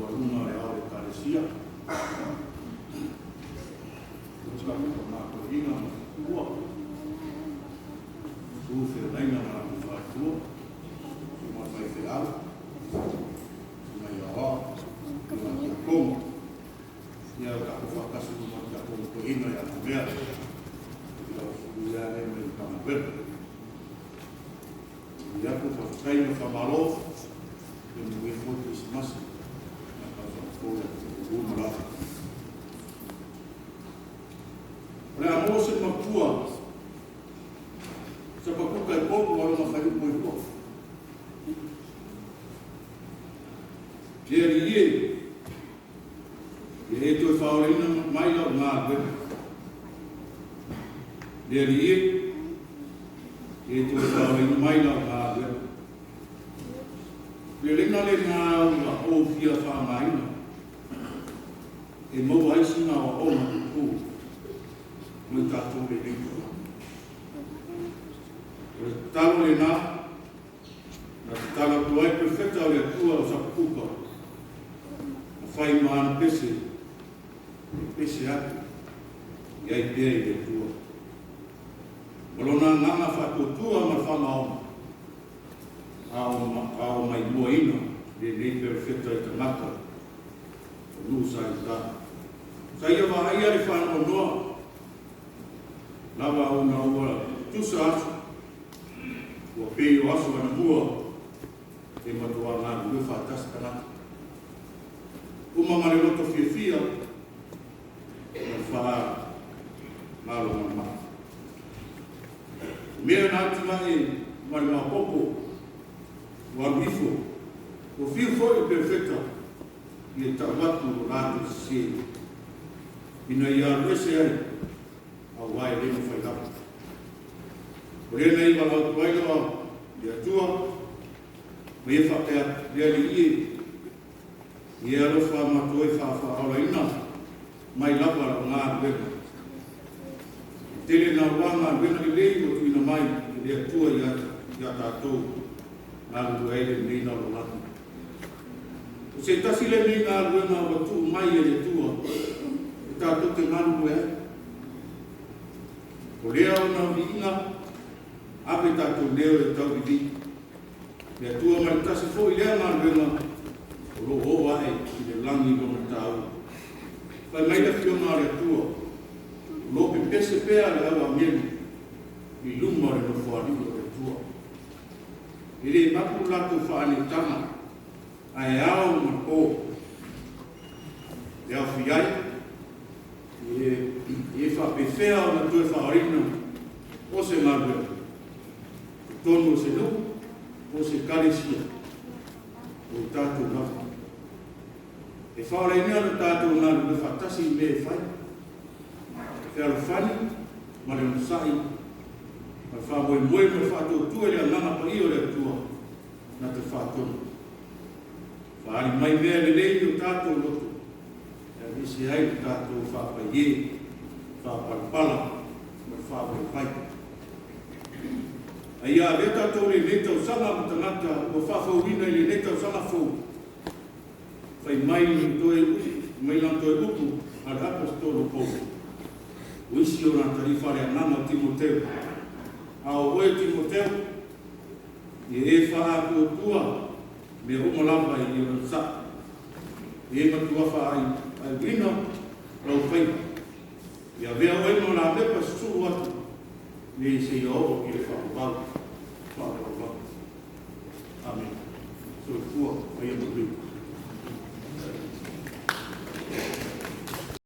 luna e ao e karesia. Uska ko na ko ina ua. Ufe naina na ko fa tua. Mo mai fe au. Mai awa. Ko na ko. Ia ka ko fa kasu mo ka ko ina ya mea. Ia e me ka na ver. Ia ko fa kai no fa malo. When we put this muscle, Ora mo se matua. Sa pakuka e poku wala ma fai mo ko. Ye to fa ora ina mai la ma be. Ye to fa ora ina mai la ma be. Pelena le nga o fia fa mai. E mo ai sina o ma ku. Mo tato le ringo. Talo le na talo tu ai perfecta o le tua o sapuka. Fai man pese atu. Ia i pere le tua. Malona nganga fa tua ma fa maoma. Ao mai moina de nei perfecta e tanaka nu sai ta sai va ai ari fa no lava una ora tu sa o pe o aso na mua e matua na lu fa tasana uma mare loto fia fa malo ma me na tima e ma popo Wabifo, o fio foi perfeito, e estava tudo lá do céu. E não ia adoecer, a uai ele não foi lá. Por ele aí vai lá, vai lá, e a tua, vai fazer dele e ela foi matou e faz aula ainda, mas lá para lá bem. Ele não vai mais bem ali dentro, e não mais e a tua já tá todo. Nāru e le nei nā rolatu. O se tasi le nei nā rua nā watu mai e le tua, e tātou te nāru e. Ko lea o nā viina, ape tātou leo e tau vidi. Le tua mai tasi fo i lea nā rua o lo hoa e i le langi no me tāu. Pai mai la fiona le tua, o lo pe pese pea le awa mienu, i luma le no whaariwa le tua. Ele maku lato whaane tama, ai ao mako, e Aofa'i, e whapewhea o na tue whaorina, o se marua, tono se nu, o se karesia, o tātou nafu. E whaorina na tātou nāru le whatasi me e whai, whea whani, mare o sai, ma fa moe me fa to tu ele nana pa io le tua na te fa to fa ali mai me le le tato lotu e visi ai tato fa pa ye fa pala ma fa me pai ai a le tato le neta o sama mata o fa fo wina le neta o sama fo fa mai to e mai lan to e upu al apostolo po wisi o na tarifa le nana Timoteo ao oe Timoteo, e wha ko tua, me homo lamba i o sa. E matua wha ai wina, rau whai. E a vea oe no la mepa suru atu, ne se i o ki le wha o Amen. So kua, ai a